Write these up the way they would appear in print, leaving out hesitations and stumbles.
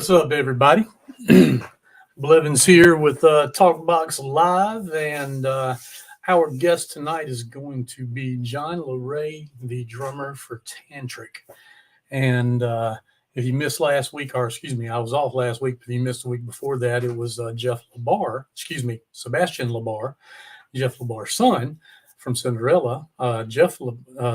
What's up, everybody? Blevins here with Talkbox Live, and our guest tonight is going to be Jon Loree, the drummer for Tantric. And if you missed last week, or excuse me, I was off last week, but if you missed the week before that, it was Sebastian Labar, Jeff Labar's son from Cinderella.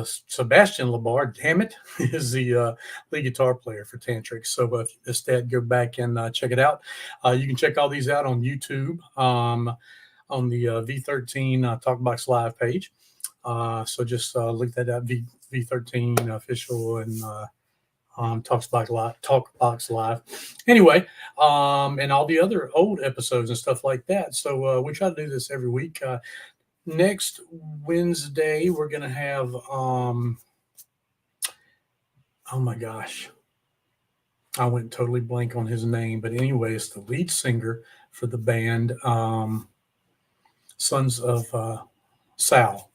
Sebastian Labar, damn it, is the lead guitar player for Tantric. So if you missed that, go back and check it out. You can check all these out on YouTube on the V13 Talkbox Live page. So just look that up, V13 official and Talkbox Live. Anyway, and all the other old episodes and stuff like that. So we try to do this every week. Next Wednesday, we're going to have, oh my gosh, I went totally blank on his name. But anyway, it's the lead singer for the band Sons of Sal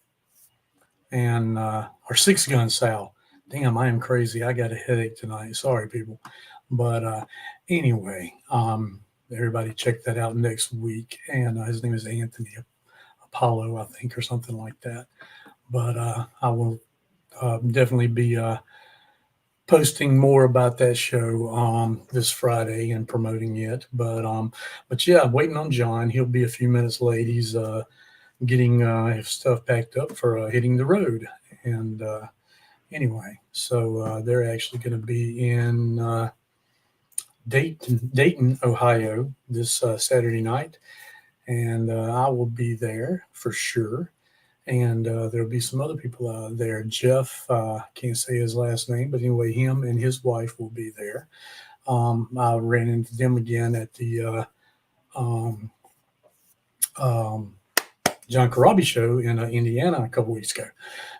and or Six Gun Sal. Damn, I am crazy. I got a headache tonight. Sorry, people. But anyway, everybody check that out next week. And his name is Anthony Apollo, I think, or something like that. But I will definitely be posting more about that show this Friday and promoting it. But yeah, waiting on John. He'll be a few minutes late. He's getting his stuff packed up for hitting the road. And anyway, so they're actually going to be in Dayton, Ohio this Saturday night. And I will be there for sure. And there'll be some other people out there. Jeff, can't say his last name, but anyway, him and his wife will be there. I ran into them again at the John Karabi show in Indiana a couple weeks ago.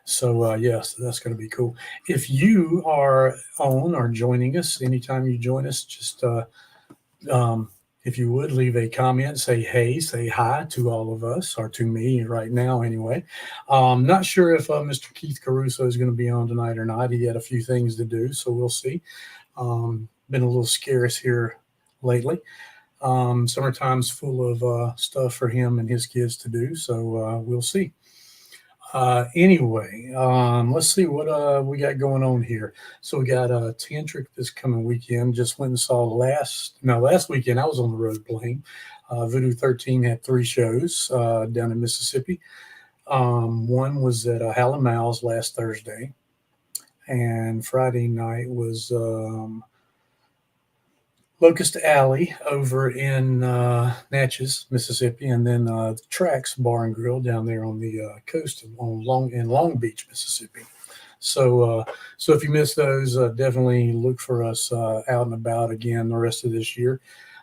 So, yes, that's going to be cool. If you are on or joining us, anytime you join us, just if you would leave a comment, say hey, say hi to all of us, or to me right now anyway. Not sure if Mr. Keith Caruso is going to be on tonight or not. He had a few things to do, so we'll see. Been a little scarce here lately. Summertime's full of stuff for him and his kids to do, so we'll see. Anyway, let's see what we got going on here. So we got Tantric this coming weekend. Just went and saw last weekend I was on the road playing. Voodoo 13 had 3 shows down in Mississippi. One was at Hal and Mal's last Thursday, and Friday night was Locust Alley over in Natchez, Mississippi, and then the Tracks Bar and Grill down there on the coast in Long Beach, Mississippi. So if you missed those, definitely look for us out and about again the rest of this year.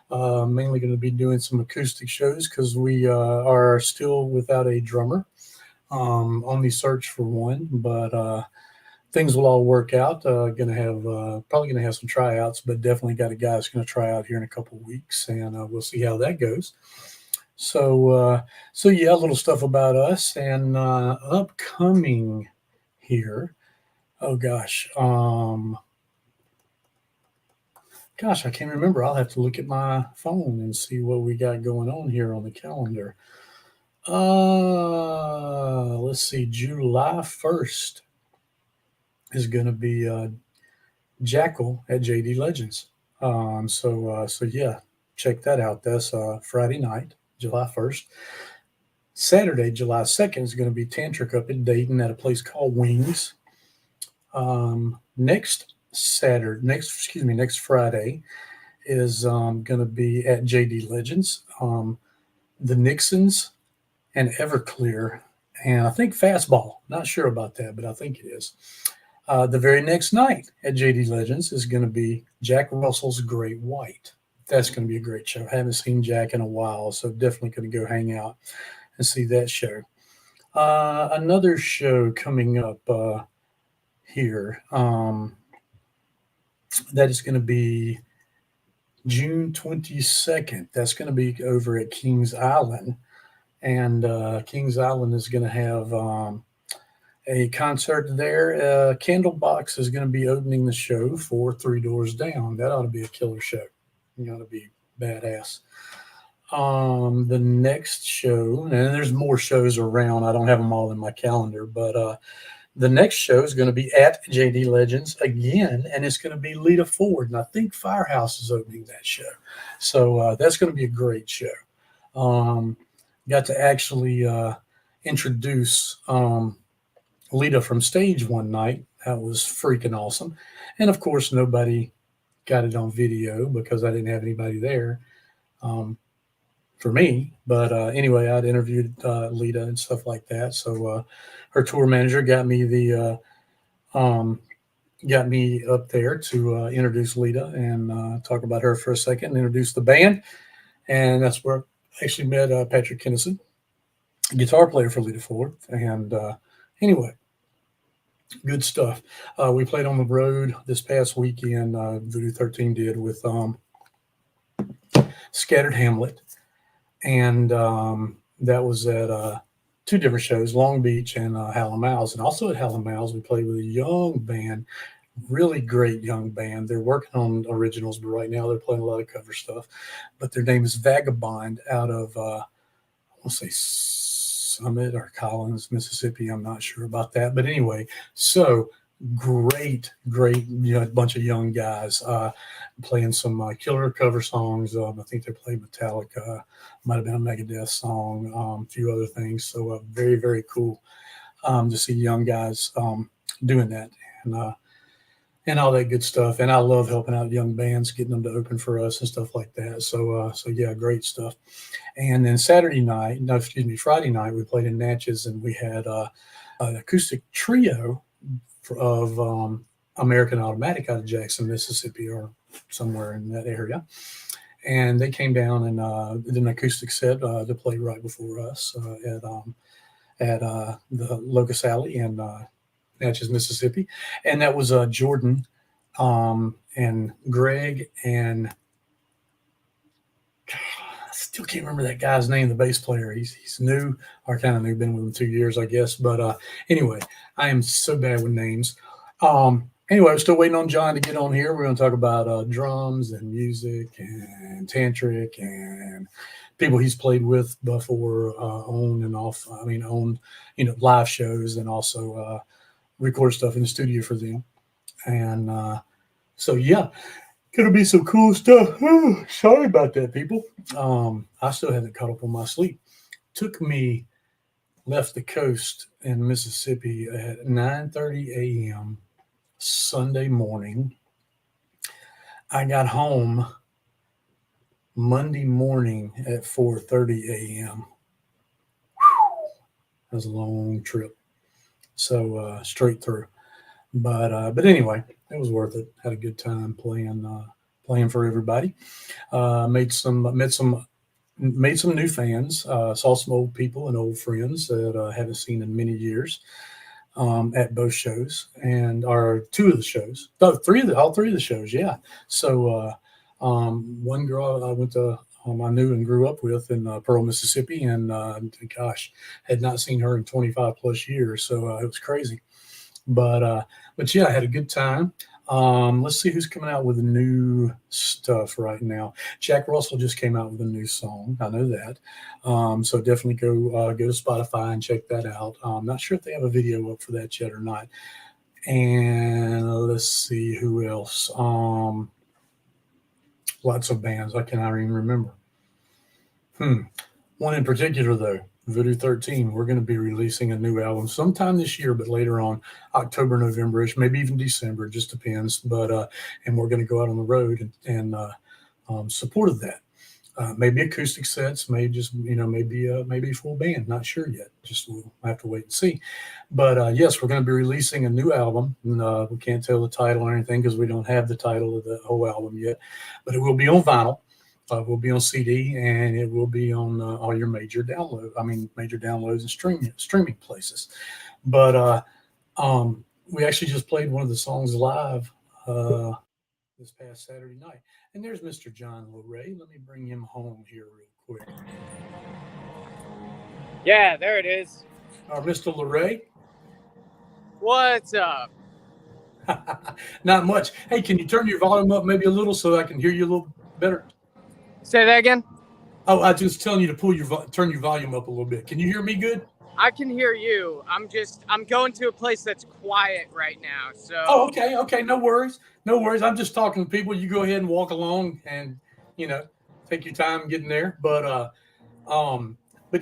Mainly going to be doing some acoustic shows because we are still without a drummer. On the search for one, but things will all work out. Probably going to have some tryouts, but definitely got a guy that's going to try out here in a couple of weeks, and we'll see how that goes. So yeah, a little stuff about us and upcoming here. Oh gosh, I can't remember. I'll have to look at my phone and see what we got going on here on the calendar. Let's see, July 1st. Is going to be Jackal at JD Legends. So yeah, check that out. That's Friday night, July 1st. Saturday, July 2nd is going to be Tantric up in Dayton at a place called Wings. Next Friday is going to be at JD Legends. The Nixons and Everclear, and I think Fastball. Not sure about that, but I think it is. The very next night at JD Legends is going to be Jack Russell's Great White. That's going to be a great show. I haven't seen Jack in a while, so definitely going to go hang out and see that show. Another show coming up here, that is going to be June 22nd. That's going to be over at Kings Island. And Kings Island is going to have a concert there. Candlebox is going to be opening the show for 3 Doors Down. That ought to be a killer show. to be badass. The next show, and there's more shows around. I don't have them all in my calendar, but the next show is going to be at JD Legends again, and it's going to be Lita Ford, and I think Firehouse is opening that show. So that's going to be a great show. Got to actually introduce Lita from stage one night. That was freaking awesome. And of course, nobody got it on video because I didn't have anybody there for me. But anyway, I'd interviewed Lita and stuff like that. So her tour manager got me got me up there to introduce Lita and talk about her for a second, and introduce the band. And that's where I actually met Patrick Kennison, guitar player for Lita Ford. And anyway, good stuff. We played on the road this past weekend. Voodoo 13 did with Scattered Hamlet, and that was at two different shows, Long Beach and Hal & Mal's. And also at Hal & Mal's, we played with a young band, really great young band. They're working on originals, but right now they're playing a lot of cover stuff. But their name is Vagabond, out of I want to say Summit or Collins, Mississippi. I'm not sure about that, but anyway, so great, bunch of young guys playing some killer cover songs. I think they played Metallica, might have been a Megadeth song, a few other things. So very, very cool to see young guys doing that and all that good stuff. And I love helping out young bands, getting them to open for us and stuff like that. So yeah, great stuff. And then Friday night, we played in Natchez, and we had an acoustic trio of American Automatic out of Jackson, Mississippi, or somewhere in that area. And they came down and did an acoustic set to play right before us at the Locust Alley in Natchez, Mississippi. And that was Jordan and Greg and I still can't remember that guy's name, the bass player. He's new, or kind of new, been with him 2 years, I guess. But anyway, I am so bad with names. Anyway, I'm still waiting on John to get on here. We're going to talk about drums and music and tantric and people he's played with before, on and off. I mean, on live shows, and also record stuff in the studio for them. And so yeah, gonna be some cool stuff. Oh, sorry about that, people. I still haven't caught up on my sleep. Left the coast in Mississippi at 9:30 a.m. Sunday morning. I got home Monday morning at 4:30 a.m. That was a long trip. So straight through. But anyway, it was worth it. Had a good time playing for everybody. Made some new fans. Saw some old people and old friends that I haven't seen in many years at both shows, and or two of the shows. No, all three of the shows. Yeah. So one girl I went to. I knew and grew up with in Pearl, Mississippi, and gosh, had not seen her in 25 plus years. So it was crazy. But yeah, I had a good time. Let's see who's coming out with new stuff right now. Jack Russell just came out with a new song. I know that. So definitely go to Spotify and check that out. I'm not sure if they have a video up for that yet or not. And let's see who else. Lots of bands. I cannot even remember. One in particular, though, Voodoo 13. We're going to be releasing a new album sometime this year, but later on, October, November-ish, maybe even December. It just depends. But and we're going to go out on the road and support that. Maybe acoustic sets, maybe just maybe full band. Not sure yet. Just we'll have to wait and see. But yes, we're going to be releasing a new album. We can't tell the title or anything because we don't have the title of the whole album yet. But it will be on vinyl. Will be on CD, and it will be on all your major downloads and streaming places. But we actually just played one of the songs live this past Saturday night. And there's Mr. Jon Loree. Let me bring him home here real quick. Yeah, there it is. Mr. Loree. What's up? Not much. Hey, can you turn your volume up maybe a little so I can hear you a little Better? Say that again. Oh, I was just telling you to turn your volume up a little bit. Can you hear me good? I can hear you. I'm going to a place that's quiet right now. So. Oh, okay. Okay. No worries. No worries. I'm just talking to people. You go ahead and walk along and, take your time getting there. But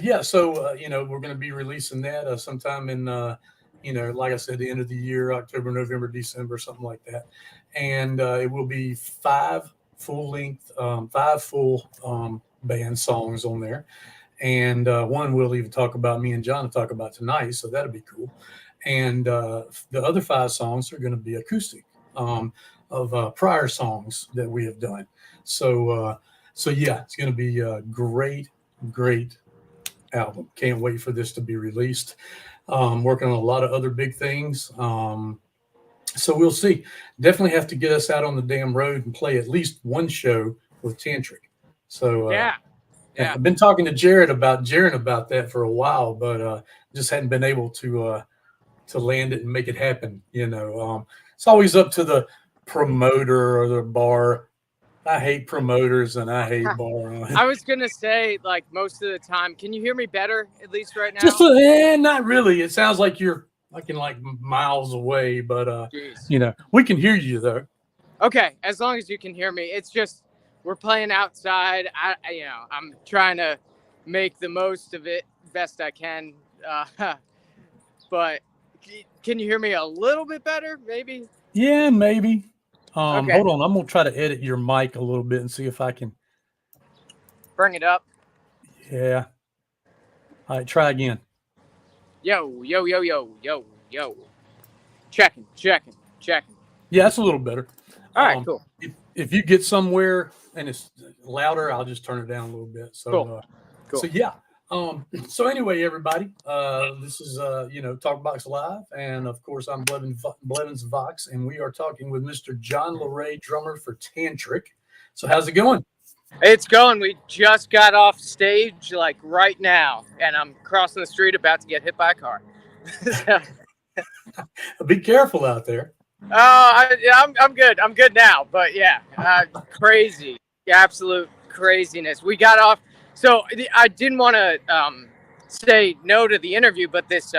yeah, so, we're going to be releasing that sometime in, like I said, the end of the year, October, November, December, something like that. And it will be five full band songs on there. And one we'll even talk about, me and John will talk about tonight. So that'll be cool. And the other 5 songs are going to be acoustic of prior songs that we have done. So yeah, it's going to be a great album. Can't wait for this to be released. Working on a lot of other big things. So we'll see. Definitely have to get us out on the damn road and play at least one show with Tantric. So Yeah. I've been talking to Jaron about that for a while, but just hadn't been able to land it and make it happen. It's always up to the promoter or the bar. I hate promoters and I hate bar. I was gonna say, like, most of the time. Can you hear me better, at least right now? Just not really. It sounds like you're like miles away, but we can hear you though. Okay, as long as you can hear me. It's just we're playing outside. I'm trying to make the most of it best I can. But can you hear me a little bit better? Maybe. Yeah, maybe. Okay. Hold on. I'm gonna try to edit your mic a little bit and see if I can bring it up. Yeah. All right, try again. Yo. Checking. Yeah, that's a little better. All right, cool. If you get somewhere and it's louder, I'll just turn it down a little bit. So, cool. So yeah. So anyway, everybody, this is Talkbox Live, and of course I'm Blevins Vox, and we are talking with Mr. Jon Loree, drummer for Tantric. So how's it going? It's going. We just got off stage like right now, and I'm crossing the street about to get hit by a car. Be careful out there. I'm good. I'm good now, but yeah, crazy, absolute craziness. We got off. So I didn't want to say no to the interview, but this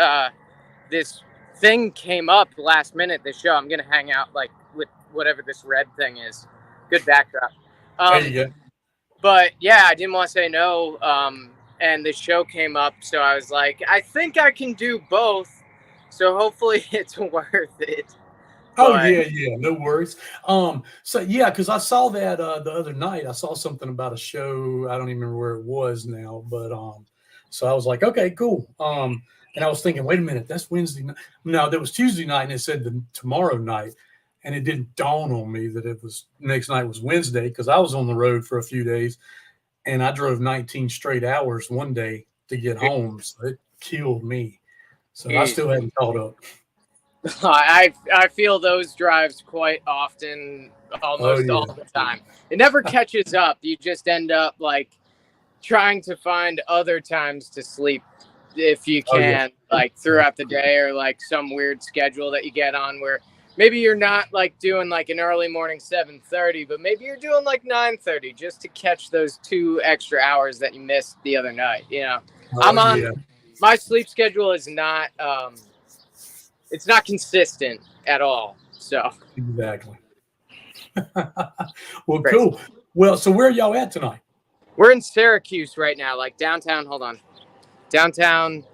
thing came up last minute. This show, I'm gonna hang out like with whatever this red thing is. Good backdrop. There you go. But yeah, I didn't want to say no. And the show came up, so I was like, I think I can do both. So hopefully it's worth it. Oh yeah, no worries. So yeah, because I saw that the other night. I saw something about a show. I don't even remember where it was now, but so I was like, okay, cool. And I was thinking, wait a minute, that's Wednesday night. No, that was Tuesday night, and it said the tomorrow night, and it didn't dawn on me that it was next night was Wednesday because I was on the road for a few days, and I drove 19 straight hours one day to get home, so it killed me. So I still hadn't caught up. I feel those drives quite often, almost all the time. It never catches up. You just end up like trying to find other times to sleep if you can, like throughout the day, or like some weird schedule that you get on where maybe you're not like doing like an early morning 7:30, but maybe you're doing like 9:30 just to catch those 2 extra hours that you missed the other night. My sleep schedule is not it's not consistent at all. So exactly. Well, crazy. Cool. Well, so where are y'all at tonight? We're in Syracuse right now, like downtown. Hold on, downtown.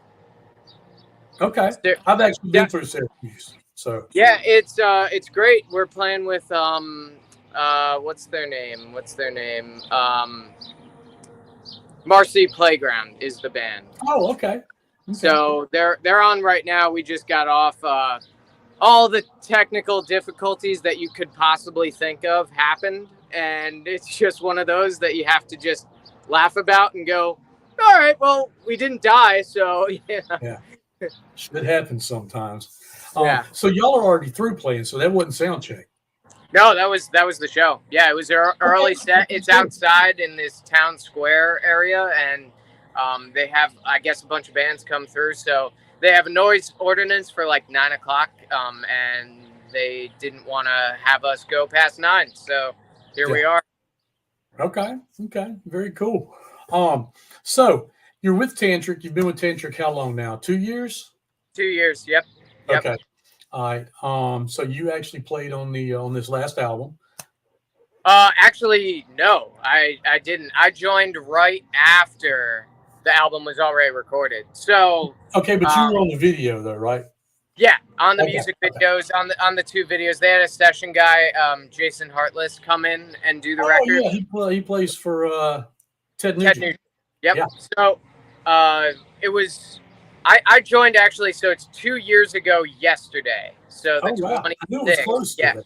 Okay, I've actually been through Syracuse. So yeah, it's great. We're playing with what's their name? Marcy Playground is the band. Oh, okay. So they're on right now. We just got off. All the technical difficulties that you could possibly think of happened, and it's just one of those that you have to just laugh about and go, all right, well, we didn't die, so yeah. Shit happens sometimes. Yeah. So y'all are already through playing, so that wasn't sound check. No, that was the show. Yeah, it was an early set. It's outside in this town square area, and they have, I guess, a bunch of bands come through. So they have a noise ordinance for like 9 o'clock, and they didn't want to have us go past 9. So here we are. Okay. Okay. Very cool. So you're with Tantric. You've been with Tantric how long now? 2 years? 2 years. Yep. Yep. Okay. All right. So you actually played on the on this last album. Actually, no, I didn't. I joined right after the album was already recorded. So, Okay, but you were on the video though, right? yeah, on the Okay. music videos, on the two videos, they had a session guy, Jason Hartless, come in and do the Oh record. yeah, he plays for Ted Ted Nugent. Nugent. Yep. Yeah. So, it was. I joined actually. So it's 2 years ago yesterday. So the Oh wow, I knew it was 26th. close to Yeah. that.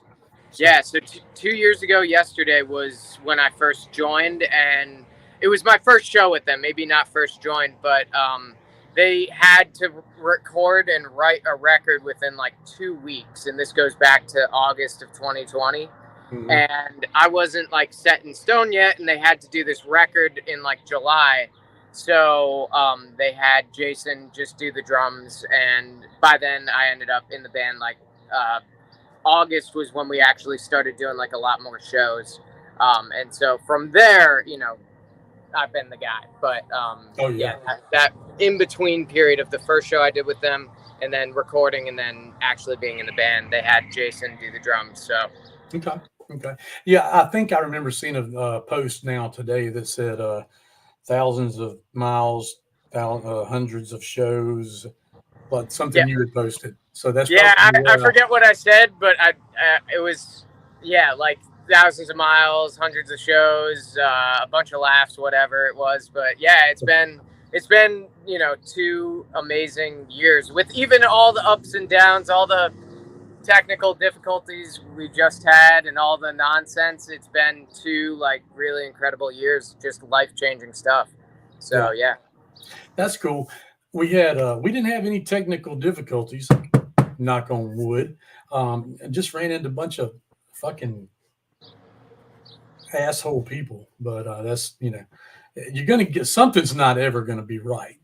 Yeah, so 2 years ago yesterday was when I first joined, and it was my first show with them. Maybe not first joined, but they had to record and write a record within like 2 weeks, and this goes back to August of 2020. Mhm. And I wasn't like set in stone yet, and they had to do this record in like July. So they had Jason just do the drums, and by then I ended up in the band like August was when we actually started doing like a lot more shows. And so from there, I've been the guy. But Oh yeah. that in between period of the first show I did with them and then recording and then actually being in the band, they had Jason do the drums. So Okay. Okay. Yeah, I think I remember seeing a post now today that said thousands of miles, hundreds of shows, but something yeah, you had posted. So that's yeah. probably I forget what I said, but it was like thousands of miles, hundreds of shows, a bunch of laughs, whatever it was. But yeah, it's been 2 amazing years with even all the ups and downs, all the technical difficulties we just had and all the nonsense. It's been 2 like really incredible years, just life-changing stuff. So yeah. That's cool. We didn't have any technical difficulties, knock on wood. Just ran into a bunch of fucking asshole people, but that's you're gonna get something's not ever gonna be right,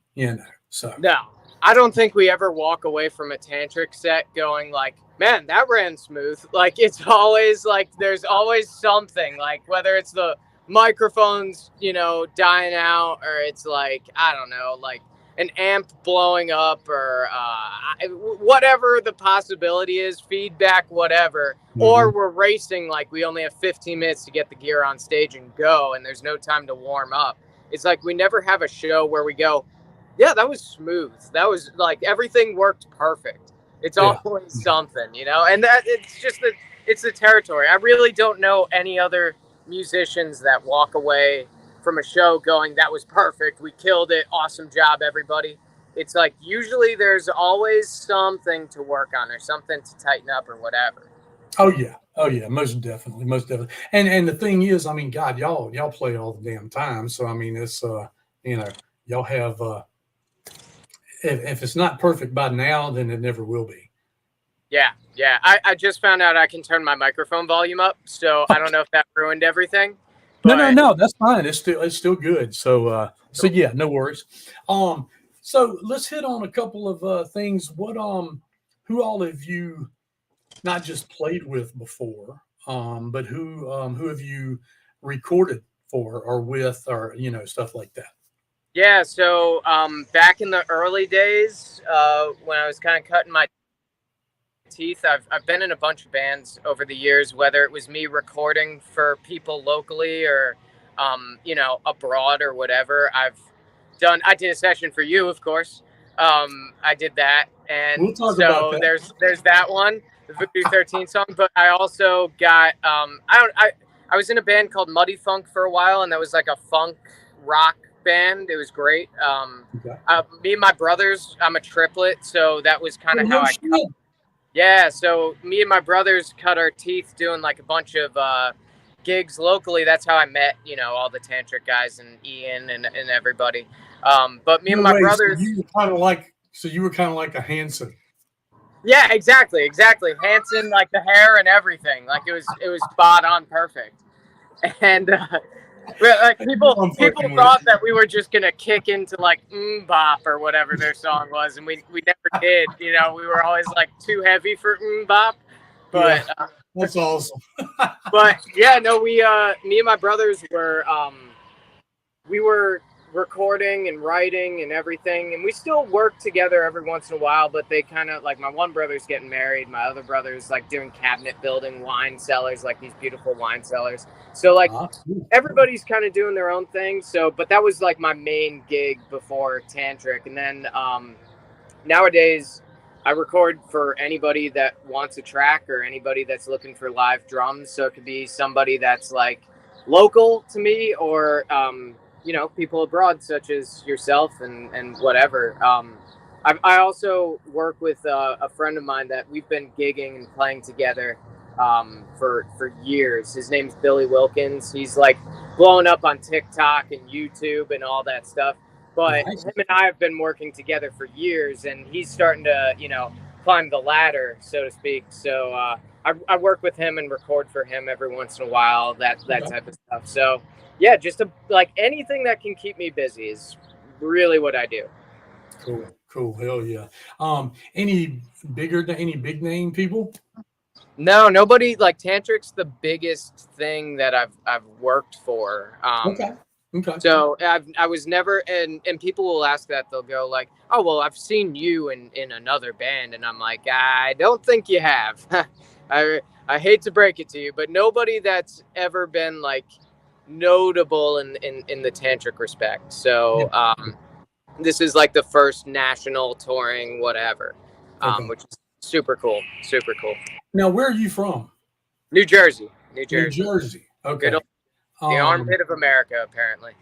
So No, I don't think we ever walk away from a tantric set going like, man, that ran smooth. Like it's always like there's always something, like whether it's the microphones, dying out, or it's like I don't know, like an amp blowing up, or whatever the possibility is, feedback, whatever. Or we're racing, like we only have 15 minutes to get the gear on stage and go, and there's no time to warm up. It's like we never have a show where we go, yeah, that was smooth. That was like everything worked perfect. It's always something, and that it's just it's the territory. I really don't know any other musicians that walk away from a show going, that was perfect. We killed it. Awesome job, everybody. It's like usually there's always something to work on or something to tighten up or whatever. Oh yeah, most definitely. And the thing is, I mean, God, y'all play all the damn time. So I mean, it's y'all have if it's not perfect by now, then it never will be. Yeah. I just found out I can turn my microphone volume up, so I don't know if that ruined everything. No, that's fine. It's still good. So so yeah, no worries. So let's hit on a couple of things. Who all have you not just played with before, but who have you recorded for or with, or stuff like that? Yeah, so back in the early days, when I was kind of cutting my teeth, I've been in a bunch of bands over the years, whether it was me recording for people locally or abroad or whatever. I did a session for you, of course. I did that, and We'll talk about that. there's that one, the Voodoo 13 song. But I also got I was in a band called Muddy Funk for a while, and that was like a funk rock band. It was great. Me and my brothers, I'm a triplet, so that was kind of how I got. Yeah, so me and my brothers cut our teeth doing like a bunch of gigs locally. That's how I met, all the tantric guys and Ian and everybody. But me and my brothers. So you were kind of like a Hanson. Yeah, exactly. Hanson, like the hair and everything. Like it was spot on, perfect. And like people thought that we were just gonna kick into like bop or whatever their song was, and we never did. We were always like too heavy for bop. But That's awesome. But yeah, no, me and my brothers we were recording and writing and everything, and we still work together every once in a while, but they kind of like, my one brother's getting married, my other brother's like doing cabinet building, wine cellars, like these beautiful wine cellars. So like everybody's kind of doing their own thing. So, but that was like my main gig before Tantric. And then nowadays I record for anybody that wants a track or anybody that's looking for live drums. So it could be somebody that's like local to me, or you know, people abroad such as yourself and whatever. I also work with a friend of mine that we've been gigging and playing together for years. His name's Billy Wilkins. He's like blowing up on TikTok and YouTube and all that stuff. But Nice. him and I have been working together for years, and he's starting to, you know, climb the ladder, so to speak. So I work with him and record for him every once in a while, that type of stuff. So yeah, just like anything that can keep me busy is really what I do. Cool. Hell yeah. Any big name people? No, nobody. Like Tantric's the biggest thing that I've worked for. Okay. So I was never, and people will ask that, they'll go like, oh, well, I've seen you in another band. And I'm like, I don't think you have. I hate to break it to you, but nobody that's ever been like notable in the Tantric respect. So this is like the first national touring, whatever, which is super cool. Now, where are you from? New Jersey. Okay. The armpit of America, apparently.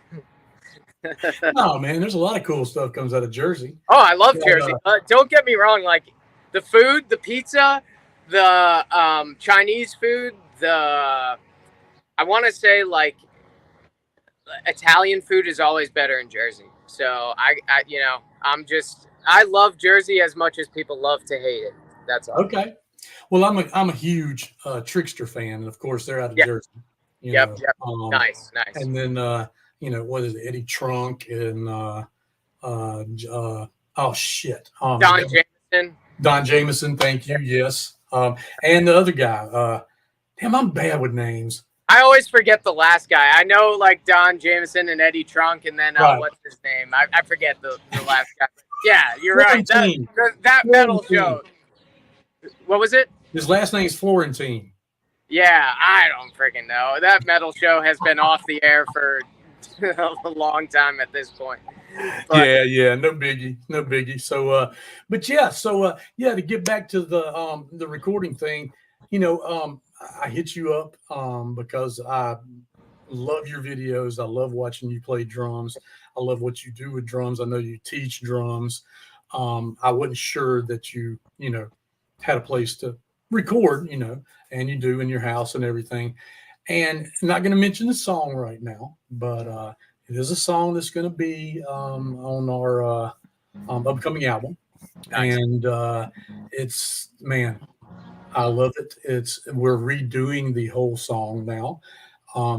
No, man, there's a lot of cool stuff comes out of Jersey. Oh, I love Jersey. Don't get me wrong. Like the food, the pizza, the Chinese food, I want to say like Italian food is always better in Jersey. So I love Jersey as much as people love to hate it. That's all. Okay. Well, I'm a huge Trickster fan, and of course they're out of Jersey. Yep. Nice. And then what is it, Eddie Trunk and oh shit, Don Jameson. Don Jameson, thank you. Yes. And the other guy. Damn, I'm bad with names. I always forget the last guy. I know like Don Jameson and Eddie Trunk, and then what's his name? I forget the last guy. Yeah, you're right. That metal show. What was it? His last name's Florentine. Yeah, I don't freaking know. That metal show has been off the air for a long time at this point. But, yeah, no biggie. So, but yeah, to get back to the recording thing, I hit you up because I love your videos. I love watching you play drums. I love what you do with drums. I know you teach drums. I wasn't sure that you had a place to record, and you do in your house and everything. And I'm not going to mention the song right now, but it is a song that's going to be on our upcoming album. Nice. And it's, man, I love it. We're redoing the whole song now.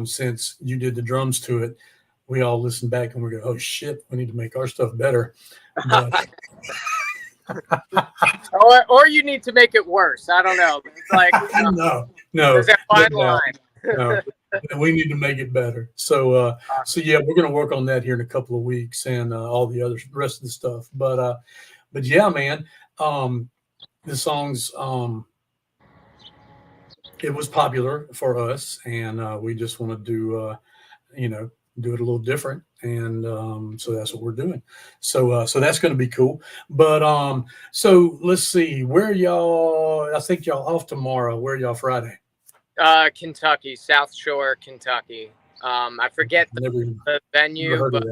Since you did the drums to it, we all listen back and we go, oh shit, we need to make our stuff better. But, or you need to make it worse. I don't know. It's like no. There's that fine line. No, we need to make it better. So yeah, we're going to work on that here in a couple of weeks and all the rest of the stuff. But yeah, man, the songs, it was popular for us, and we just want to do it a little different. And so that's what we're doing. So that's going to be cool. But so let's see, where y'all, I think y'all off tomorrow. Where y'all Friday? Kentucky, South Shore, Kentucky. I forget the venue, but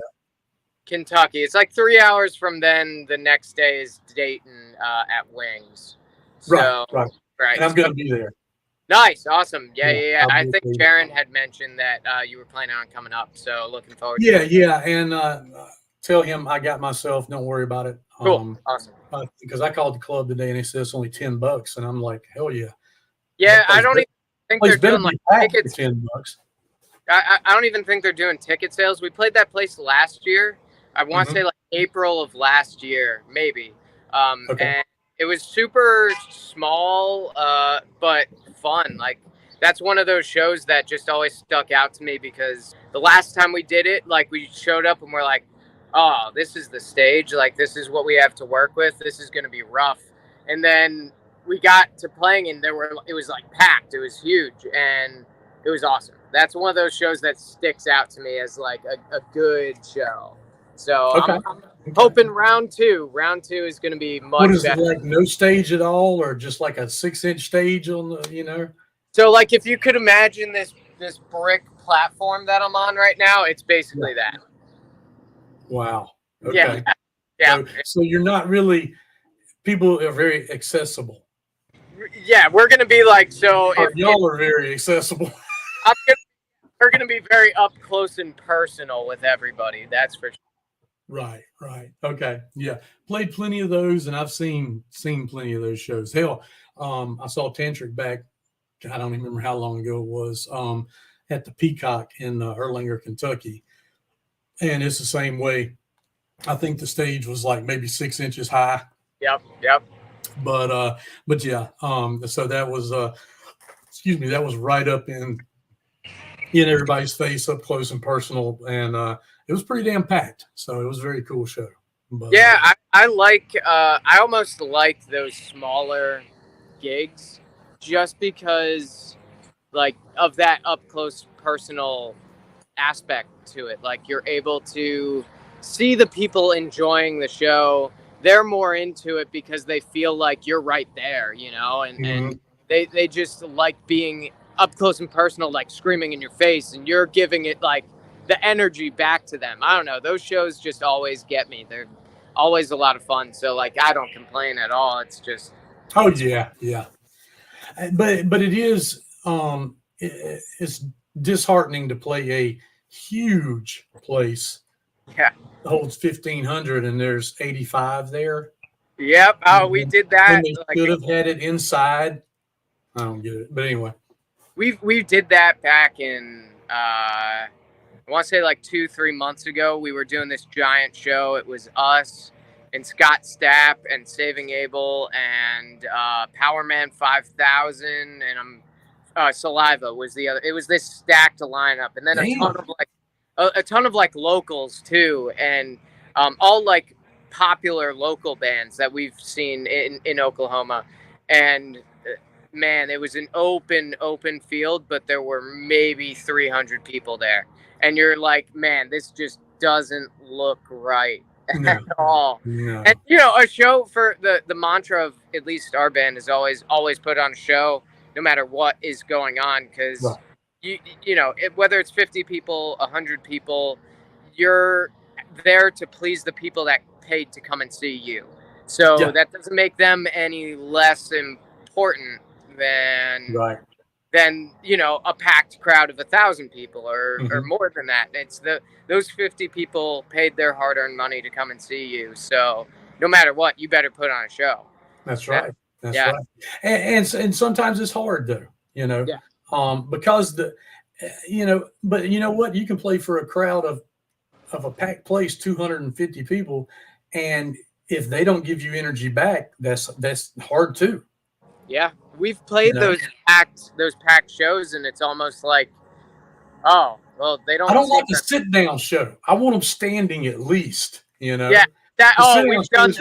Kentucky. It's like 3 hours from then. The next day is Dayton at Wings. So, right. And I'm going to be there. Nice. Awesome. Yeah. I think Sharon had mentioned that you were planning on coming up. So looking forward to it. Yeah. And tell him I got myself. Don't worry about it. Cool. Awesome. Because I called the club today and they said it's only $10. And I'm like, hell yeah. Yeah, I don't even think they're doing like tickets. $10. I don't even think they're doing ticket sales. We played that place last year. I want to say like April of last year, maybe. And It was super small, but fun. Like, that's one of those shows that just always stuck out to me because the last time we did it, like, we showed up and we're like, oh, this is the stage. Like, this is what we have to work with. This is going to be rough. And then we got to playing, and it was like packed. It was huge, and it was awesome. That's one of those shows that sticks out to me as like a good show. So Okay. I'm hoping round two is going to be much What is better. it, like no stage at all, or just like a 6-inch stage on the? So, like, if you could imagine this brick platform that I'm on right now, it's basically that. Wow. Okay. Yeah. So you're not really. People are very accessible. Yeah, we're gonna be like, so if y'all are very accessible. we're gonna be very up close and personal with everybody. That's for sure. Right. Okay. Yeah. Played plenty of those, and I've seen plenty of those shows. Hell, I saw Tantric back, I don't even remember how long ago it was, at the Peacock in Erlanger, Kentucky. And it's the same way. I think the stage was like maybe 6 inches high. Yep. But yeah, so that was that was right up in everybody's face, up close and personal, and it was pretty damn packed. So it was a very cool show. But, yeah, I almost like those smaller gigs just because, like, of that up close personal aspect to it. Like, you're able to see the people enjoying the show. They're more into it because they feel like you're right there, and they just like being up close and personal, like screaming in your face, and you're giving it like the energy back to them. I don't know. Those shows just always get me. They're always a lot of fun. So, like, I don't complain at all. It's just. Oh yeah. But it is it's disheartening to play a huge place. Yeah. It holds 1,500 and there's 85 there. Yep. Oh, we did that. They should have had it inside. I don't get it, but anyway. We did that back in I want to say like 2-3 months ago. We were doing this giant show. It was us and Scott Stapp and Saving Abel and Powerman 5000 and Saliva was the other. It was this stacked lineup, and then a ton of like locals too, and all like popular local bands that we've seen in Oklahoma. And man, it was an open field, but there were maybe 300 people there, and you're like, man, this just doesn't look right at all. No. And a show for the mantra of at least our band is always put on a show no matter what is going on, because whether it's 50 people, 100 people, you're there to please the people that paid to come and see you. So that doesn't make them any less important than a packed crowd of 1,000 people or more than that. It's those 50 people paid their hard-earned money to come and see you. So no matter what, you better put on a show. That's right. That's right. And sometimes it's hard though, because but you know what? You can play for a crowd of a packed place, 250 people, and if they don't give you energy back, that's hard too. Yeah, we've played those packed shows, and it's almost like, oh, well, they don't. I don't like a sit down show. I want them standing at least. Yeah, we've done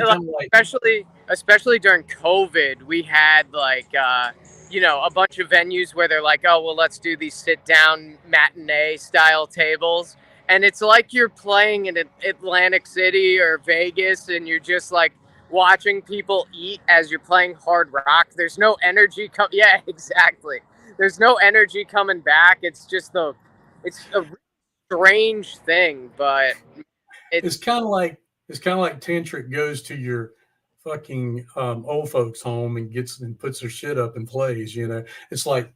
especially during COVID. We had like a bunch of venues where they're like, oh well, let's do these sit down matinee style tables, and it's like you're playing in Atlantic City or Vegas, and you're just like watching people eat as you're playing hard rock. There's no energy exactly. There's no energy coming back. It's just it's a strange thing, but it's kind of like Tantric goes to your fucking old folks home and puts their shit up and plays. It's like,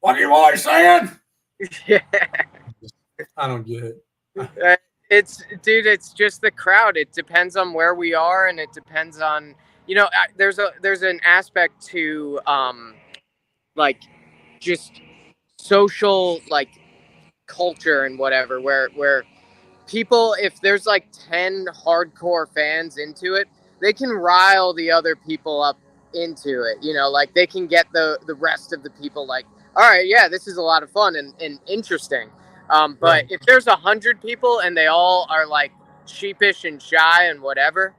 what are you boys saying? Yeah, I don't get it. It's just the crowd. It depends on where we are, and it depends on there's an aspect to like just social like culture and whatever where people, if there's like 10 hardcore fans into it, they can rile the other people up into it, you know, like they can get the rest of the people like, all right, yeah, this is a lot of fun and interesting. But Right. if there's 100 people and they all are like sheepish and shy and whatever,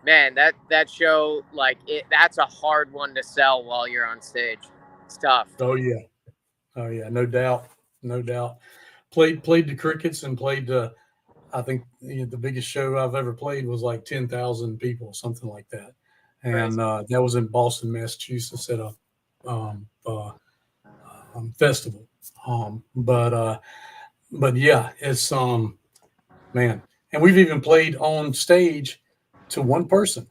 man, that show, like, that's a hard one to sell while you're on stage. It's tough. Oh yeah. Oh yeah. No doubt. No doubt. Played the Crickets and played I think the biggest show I've ever played was like 10,000 people, something like that. And Crazy. that was in Boston, Massachusetts at a um, uh, festival. But yeah, it's man, and we've even played on stage to one person,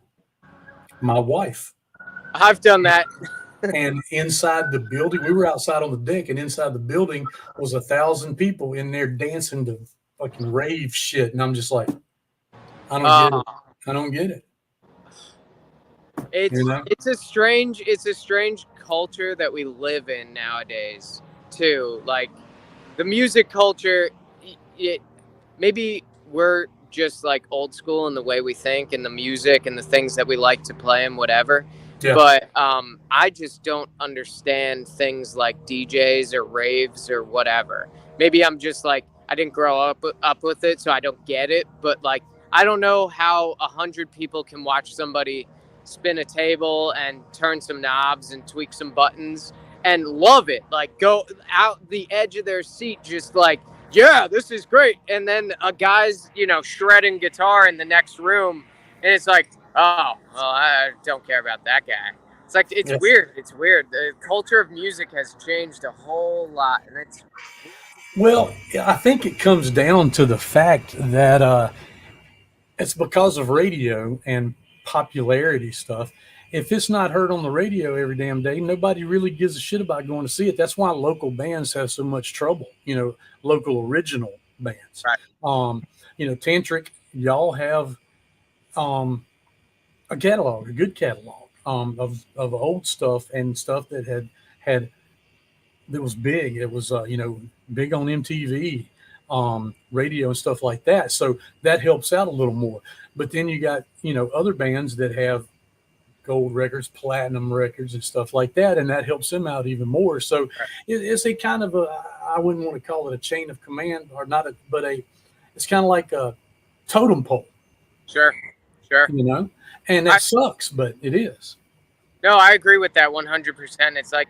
my wife. I've done that. And inside the building, we were outside on the deck, and inside the building was 1,000 people in there dancing to fucking rave shit. And I'm just like, I don't get it. I don't get it. It's You know? it's a strange culture that we live in nowadays too. Like the music culture, it maybe we're just like old school in the way we think and the music and the things that we like to play and whatever. Yeah. But I just don't understand things like DJs or raves or whatever. Maybe I'm just like, I didn't grow up with it, so I don't get it. But like, I don't know how 100 people can watch somebody spin a table and turn some knobs and tweak some buttons and love it. Like, go out the edge of their seat, just like, yeah, this is great. And then a guy's, you know, shredding guitar in the next room, and it's like, oh, well, I don't care about that guy. It's like, it's Yes. weird. It's weird. The culture of music has changed a whole lot, and it's Well, I think it comes down to the fact that it's because of radio and popularity stuff. If it's not heard on the radio every damn day, nobody really gives a shit about going to see it. That's why local bands have so much trouble. You know, local original bands. right. You know, Tantric, y'all have a catalog, a good catalog of old stuff and stuff that had that was big. It was you know, big on MTV, radio and stuff like that. So that helps out a little more. But then you got, you know, other bands that have gold records, platinum records, and stuff like that, and that helps them out even more. So it's a kind of a, I wouldn't want to call it a chain of command or not, but it's kind of like a totem pole. Sure. You know, and that sucks, but it is. No, I agree with that 100%. It's like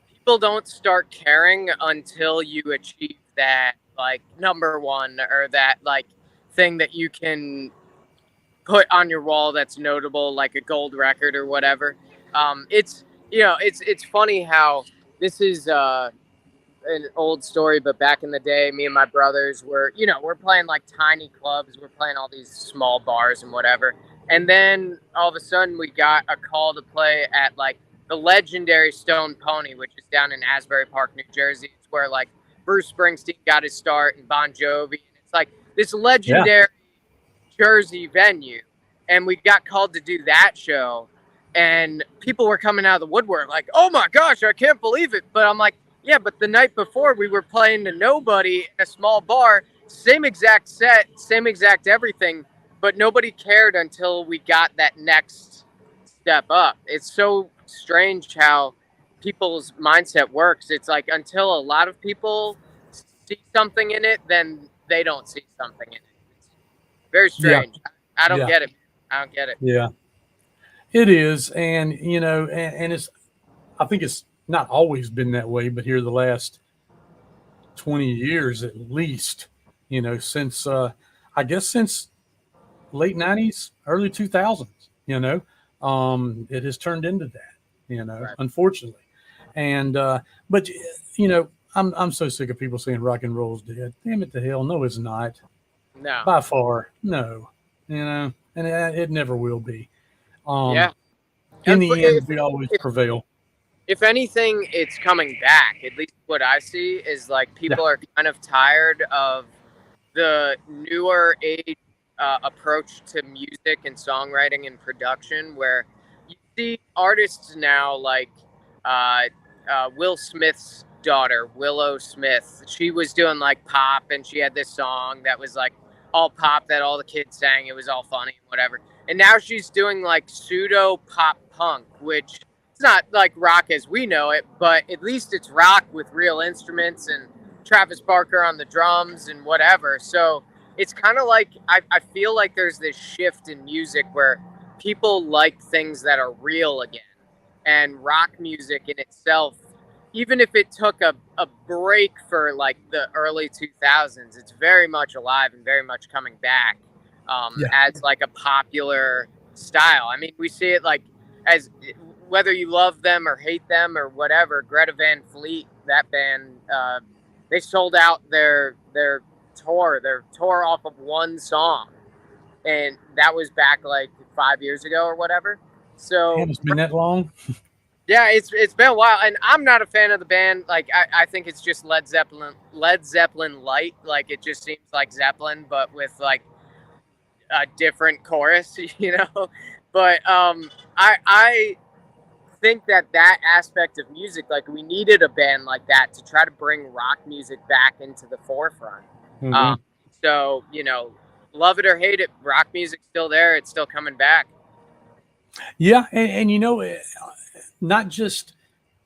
people don't start caring until you achieve that, like, number one, or that like thing that you can put on your wall that's notable, like a gold record or whatever. It's, you know, it's funny how this is an old story, but back in the day, me and my brothers were, you know, we're playing like tiny clubs, we're playing all these small bars and whatever. And then all of a sudden we got a call to play at like the legendary Stone Pony, which is down in Asbury Park, New Jersey. It's where like Bruce Springsteen got his start and Bon Jovi. And it's like this legendary Jersey venue. And we got called to do that show. And people were coming out of the woodwork like, oh my gosh, I can't believe it. But I'm like, yeah, but the night before we were playing to nobody in a small bar, same exact set, same exact everything, but nobody cared until we got that next step up. It's so strange how people's mindset works. It's like until a lot of people see something in it, then they don't see something in it. It's very strange. Yeah. I don't get it. I don't get it. Yeah, it is. And, you know, and it's, I think it's not always been that way, but here the last 20 years at least, you know, since I guess since late 90s, early 2000s, you know, it has turned into that, you know, right. Unfortunately. And but you know, I'm so sick of people saying rock and roll's dead. Damn it to hell, no, it's not. No, by far, no. You know, and it never will be. Yeah. In the end, we always prevail. If anything, it's coming back. At least what I see is like people are kind of tired of the newer age approach to music and songwriting and production, where you see artists now like Will Smith's daughter, Willow Smith. She was doing like pop, and she had this song that was like all pop that all the kids sang. It was all funny and whatever. And now she's doing like pseudo pop punk, which it's not like rock as we know it, but at least it's rock with real instruments and Travis Barker on the drums and whatever. So it's kind of like I feel like there's this shift in music where people like things that are real again. And rock music in itself, even if it took a break for like the early 2000s, it's very much alive and very much coming back as like a popular style. I mean, we see it like as whether you love them or hate them or whatever. Greta Van Fleet, that band, they sold out their tour off of one song, and that was back like 5 years ago or whatever. So it's been that long. Yeah, it's been a while, and I'm not a fan of the band. Like, I think it's just Led Zeppelin light. Like, it just seems like Zeppelin, but with like a different chorus, you know. But I think that aspect of music, like, we needed a band like that to try to bring rock music back into the forefront. Mm-hmm. So, you know, love it or hate it, rock music's still there. It's still coming back. Yeah, and you know, not just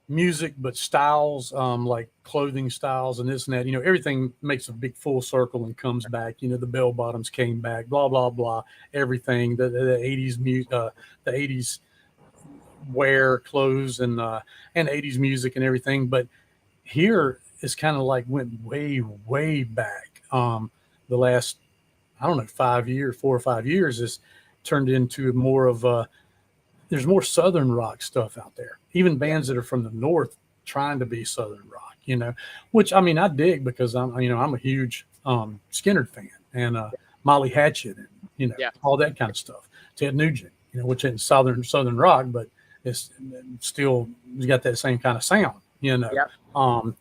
music, but styles, like clothing styles and this and that. You know, everything makes a big full circle and comes back. You know, the bell bottoms came back, blah blah blah. Everything, the 80s music, the 80s wear, clothes, and 80s music and everything. But here it's kind of like went way back. The last, I don't know, 4 or 5 years is turned into more of there's more Southern rock stuff out there. Even bands that are from the North trying to be Southern rock, you know, which I mean, I dig because I'm a huge Skynyrd fan and Molly Hatchet and, you know, all that kind of stuff. Ted Nugent, you know, which isn't Southern rock, but it's still got that same kind of sound, you know,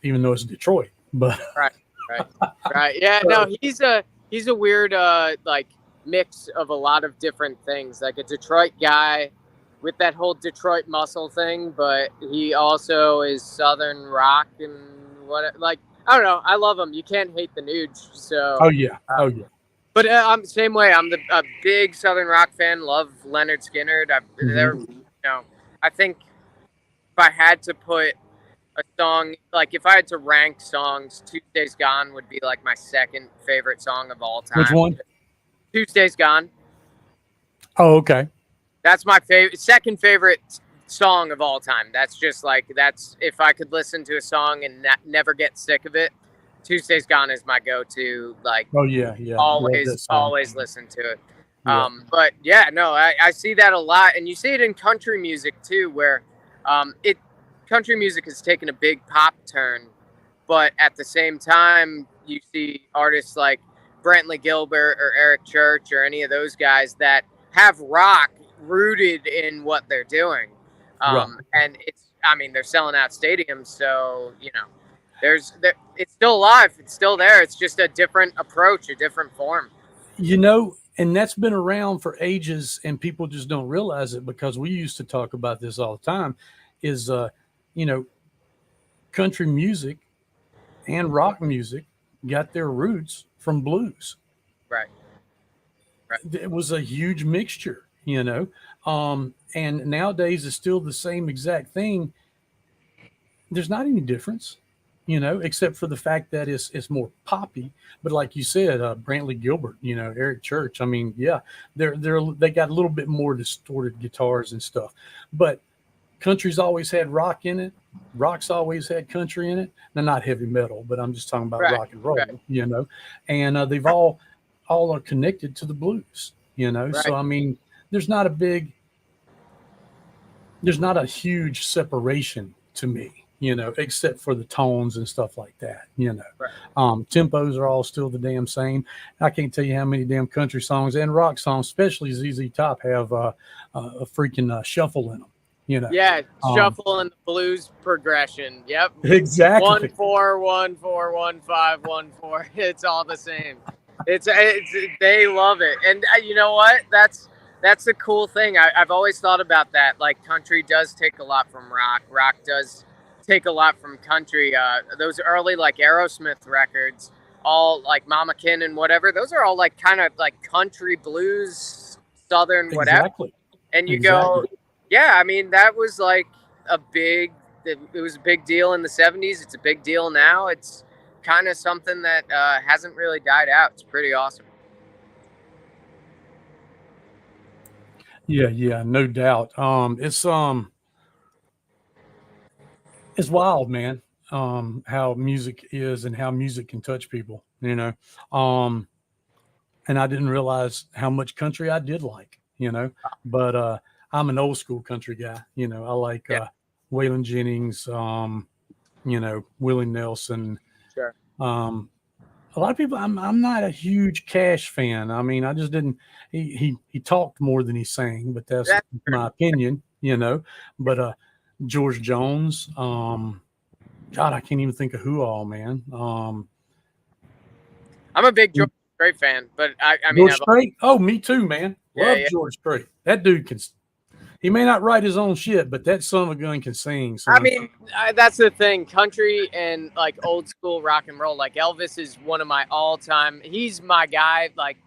even though it's Detroit. But right. Yeah, no, he's a weird like mix of a lot of different things, like a Detroit guy with that whole Detroit muscle thing, but he also is Southern rock and what, like, I don't know. I love him. You can't hate the Nuge. So. Oh yeah. But I'm the same way. I'm a big Southern rock fan. Love Leonard Skinner. You know, I think if I had to put a song, like if I had to rank songs, Tuesday's Gone would be like my second favorite song of all time. Which one? Tuesday's Gone. Oh, okay. That's my second favorite song of all time. That's just like, that's, if I could listen to a song and never get sick of it, Tuesday's Gone is my go-to. Like, oh yeah, always listen to it. But yeah, no, I see that a lot, and you see it in country music too, where country music has taken a big pop turn, but at the same time, you see artists like Brantley Gilbert or Eric Church or any of those guys that have rock rooted in what they're doing. And they're selling out stadiums, so, you know, it's still alive, it's still there, it's just a different approach, a different form, you know. And that's been around for ages, and people just don't realize it, because we used to talk about this all the time, is you know, country music and rock music got their roots from blues. Right. It was a huge mixture, you know. And nowadays it's still the same exact thing. There's not any difference, you know, except for the fact that it's more poppy. But like you said, Brantley Gilbert, you know, Eric Church, I mean, yeah, they got a little bit more distorted guitars and stuff. But country's always had rock in it. Rock's always had country in it. Now, not heavy metal, but I'm just talking about rock and roll, you know. And they've all are connected to the blues, you know. So I mean, there's not a huge separation to me, you know, except for the tones and stuff like that, you know. Tempos are all still the damn same. I can't tell you how many damn country songs and rock songs, especially ZZ Top, have a freaking shuffle in them, you know. Yeah, shuffle and the blues progression. Yep. Exactly. 1-4, 1-4, 1-5, 1-4. It's all the same. It's they love it, and you know what? That's the cool thing. I've always thought about that. Like, country does take a lot from rock. Rock does take a lot from country. Those early like Aerosmith records all like Mama Kin and whatever. Those are all like kind of like country blues, Southern, whatever. Exactly. And you go, yeah, I mean, that was like it was a big deal in the 70s. It's a big deal now. It's kind of something that hasn't really died out. It's pretty awesome. Yeah, no doubt. It's wild, man. How music is and how music can touch people, you know. And I didn't realize how much country I did like, you know. But I'm an old school country guy, you know. I like Waylon Jennings, you know, Willie Nelson. Sure. A lot of people, I'm not a huge Cash fan. I mean, I just didn't. He talked more than he sang, but that's my opinion, you know. But George Jones, God, I can't even think of who all, man. I'm a big George Strait fan, but I mean, George Strait. Oh, me too, man. Love George Strait. That dude can. He may not write his own shit, but that son of a gun can sing. So. I mean, that's the thing. Country and like old school rock and roll. Like Elvis is one of my all-time. He's my guy. Like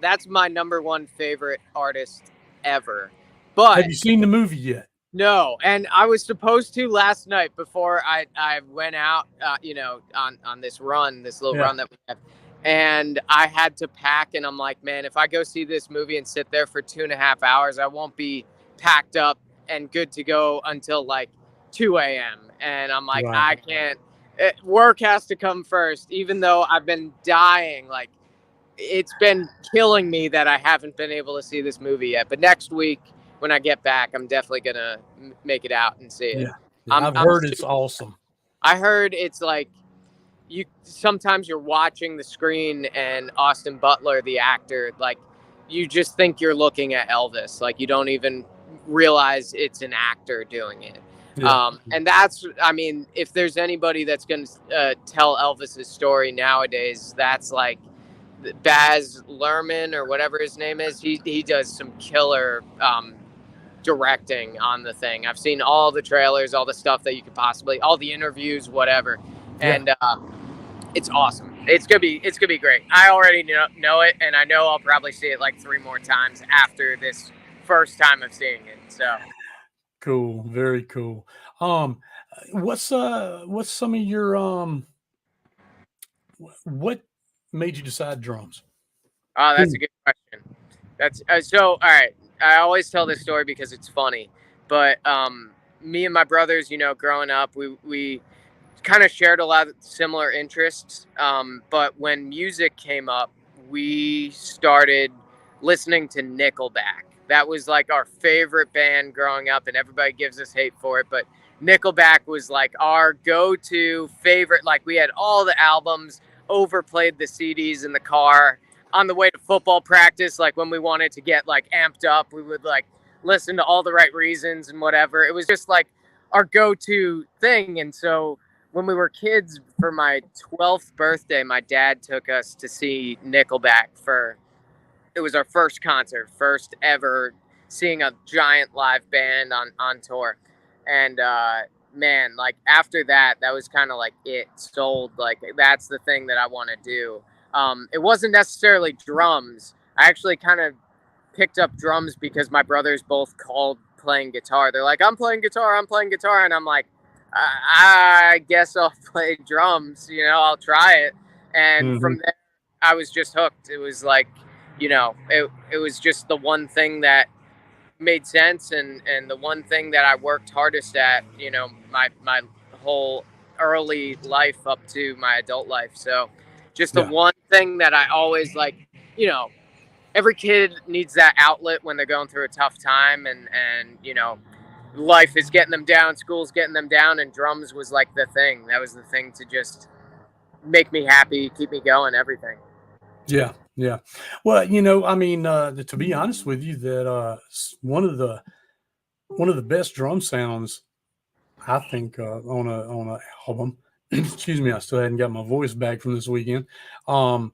that's my number one favorite artist ever. But have you seen the movie yet? No, and I was supposed to last night before I went out. You know, on this run, this little run that we have. And I had to pack, and I'm like, man, if I go see this movie and sit there for 2.5 hours, I won't be packed up and good to go until like 2 a.m. And I'm like, I can't. Work has to come first, even though I've been dying. Like, it's been killing me that I haven't been able to see this movie yet. But next week, when I get back, I'm definitely going to make it out and see it. I've heard it's awesome. I heard it's like, sometimes you're watching the screen and Austin Butler, the actor, like you just think you're looking at Elvis. Like you don't even realize it's an actor doing it. And that's, I mean, if there's anybody that's going to tell Elvis's story nowadays, that's like Baz Luhrmann or whatever his name is. He does some killer directing on the thing. I've seen all the trailers, all the stuff that you could possibly, all the interviews, whatever. And it's awesome. It's gonna be great. I already know it, and I know I'll probably see it like 3 more times after this first time of seeing it. So cool, very cool. What's some of your what made you decide drums? Oh, that's a good question. That's so all right. I always tell this story because it's funny, but me and my brothers, you know, growing up, we kind of shared a lot of similar interests. But when music came up, we started listening to Nickelback. That was like our favorite band growing up, and everybody gives us hate for it. But Nickelback was like our go-to favorite. Like we had all the albums, overplayed the CDs in the car on the way to football practice. Like when we wanted to get like amped up, we would like listen to All the Right Reasons and whatever. It was just like our go-to thing. And so when we were kids, for my 12th birthday, my dad took us to see Nickelback it was our first concert, first ever seeing a giant live band on tour. And man, like after that was kind of like it sold. Like that's the thing that I want to do. It wasn't necessarily drums. I actually kind of picked up drums because my brothers both called playing guitar. They're like, I'm playing guitar. And I'm like, I guess I'll play drums, you know, I'll try it. And from there, I was just hooked. It was like, you know, it was just the one thing that made sense and the one thing that I worked hardest at, you know, my whole early life up to my adult life. So just the one thing that I always like, you know, every kid needs that outlet when they're going through a tough time and you know, life is getting them down, school's getting them down, and drums was like the thing. That was the thing to just make me happy, keep me going, everything. Yeah. Well, you know, I mean, to be honest with you, that one of the best drum sounds, I think, on a album. Excuse me, I still hadn't got my voice back from this weekend. On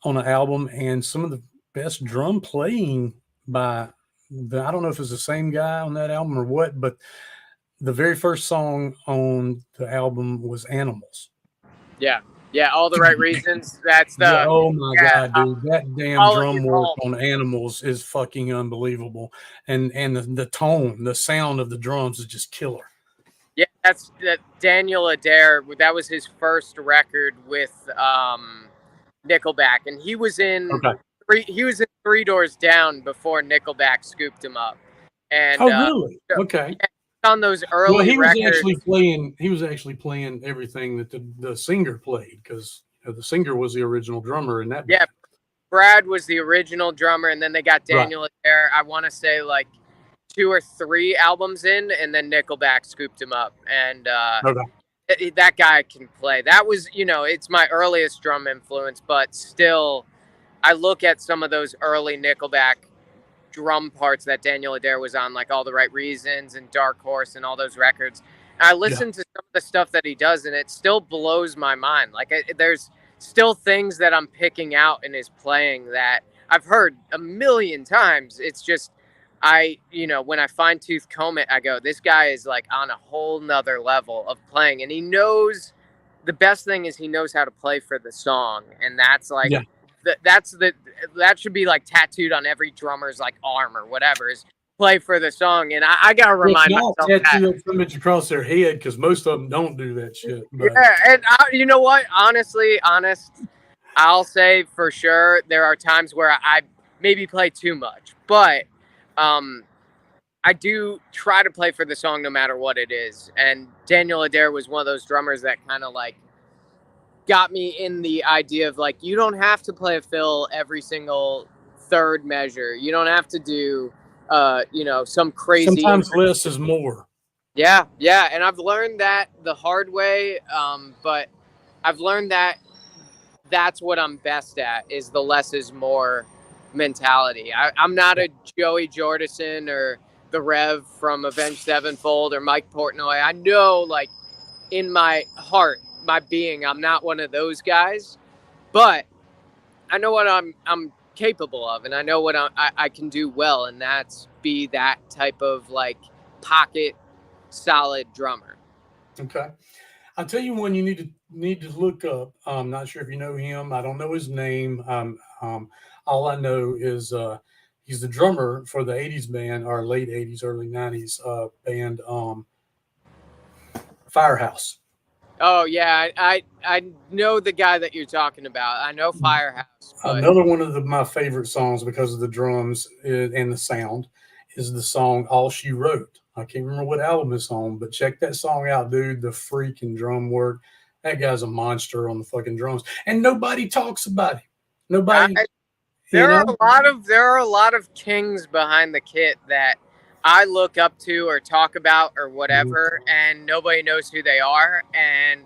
an album, and some of the best drum playing by I don't know if it's the same guy on that album or what, but the very first song on the album was Animals. Yeah. Yeah, All the Right Reasons. That's the Yeah, oh my God, dude. That damn Follow drum You work Home. on Animals is fucking unbelievable. And the tone, the sound of the drums is just killer. Yeah, that's that Daniel Adair. That was his first record with Nickelback, and he was in Okay. Three Doors Down before Nickelback scooped him up. And Oh, really? Okay. yeah, on those Well, early records, he was actually playing everything that the singer played, because the singer was the original drummer in that band. yeah, Brad was the original drummer, and then they got Right. Daniel Adair. I want to say like 2 or 3 albums in, and then Nickelback scooped him up, and Okay. that guy can play. That was, it's my earliest drum influence, but still, I look at some of those early Nickelback drum parts that Daniel Adair was on, like All the Right Reasons and Dark Horse and all those records. And I Yeah. listen to some of the stuff that he does, and it still blows my mind. Like, there's still things that I'm picking out in his playing that I've heard a million times. It's just, when I fine tooth comb it, I go, this guy is like on a whole nother level of playing. And he knows, the best thing is he knows how to play for the song. And that's like, Yeah. that should be like tattooed on every drummer's like arm or whatever, is play for the song. And I gotta remind myself tattoo that image across their head, because most of them don't do that shit. But. Yeah, and you know what? Honest, I'll say for sure there are times where I maybe play too much, but I do try to play for the song no matter what it is. And Daniel Adair was one of those drummers that kind of like got me in the idea of like, you don't have to play a fill every single third measure. You don't have to do some crazy. Sometimes less is more. Yeah, and I've learned that the hard way, but I've learned that that's what I'm best at, is the less is more mentality. I'm not a Joey Jordison or the Rev from Avenged Sevenfold or Mike Portnoy. I know, like, in my heart, my being, I'm not one of those guys, but I know what I'm capable of, and I know what I can do well, and that's be that type of like pocket solid drummer. Okay. I'll tell you one you need to look up. I'm not sure if you know him. I don't know his name. All I know is he's the drummer for the 80s band, or late 80s, early 90s band, Firehouse. Oh yeah, I know the guy that you're talking about. I know Firehouse. But... Another one of my favorite songs, because of the drums and the sound, is the song All She Wrote. I can't remember what album it's on, but check that song out, dude. The freaking drum work. That guy's a monster on the fucking drums, and nobody talks about him. Nobody. There are a lot of kings behind the kit that I look up to or talk about or whatever, and nobody knows who they are. And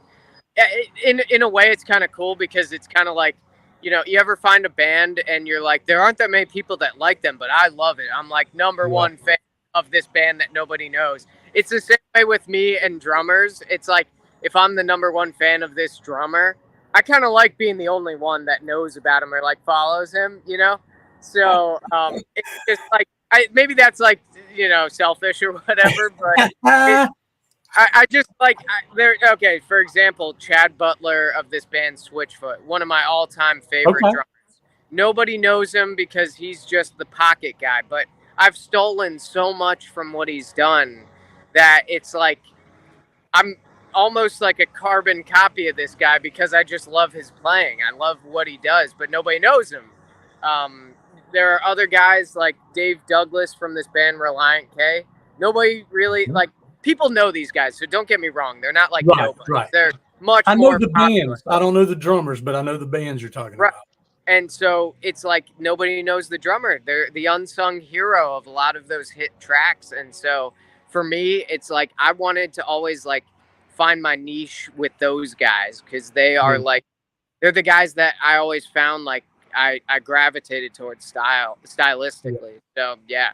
in a way, it's kind of cool, because it's kind of like, you ever find a band and you're like, there aren't that many people that like them, but I love it. I'm like number one fan of this band that nobody knows. It's the same way with me and drummers. It's like, if I'm the number one fan of this drummer, I kind of like being the only one that knows about him or like follows him, So it's just like, maybe that's like, selfish or whatever, but I just like, okay, for example, Chad Butler of this band Switchfoot, one of my all-time favorite drummers. Nobody knows him because he's just the pocket guy, but I've stolen so much from what he's done that it's like I'm almost like a carbon copy of this guy, because I just love his playing. I love what he does, but nobody knows him. There are other guys like Dave Douglas from this band Reliant K. Nobody really, like, people know these guys, so don't get me wrong. They're not like nobody. Right. They're much I know more the popular. bands. I don't know the drummers, but I know the bands you're talking about. And so it's like nobody knows the drummer. They're the unsung hero of a lot of those hit tracks. And so for me, it's like I wanted to always like find my niche with those guys, because they are like, they're the guys that I always found like I gravitated towards stylistically. So yeah.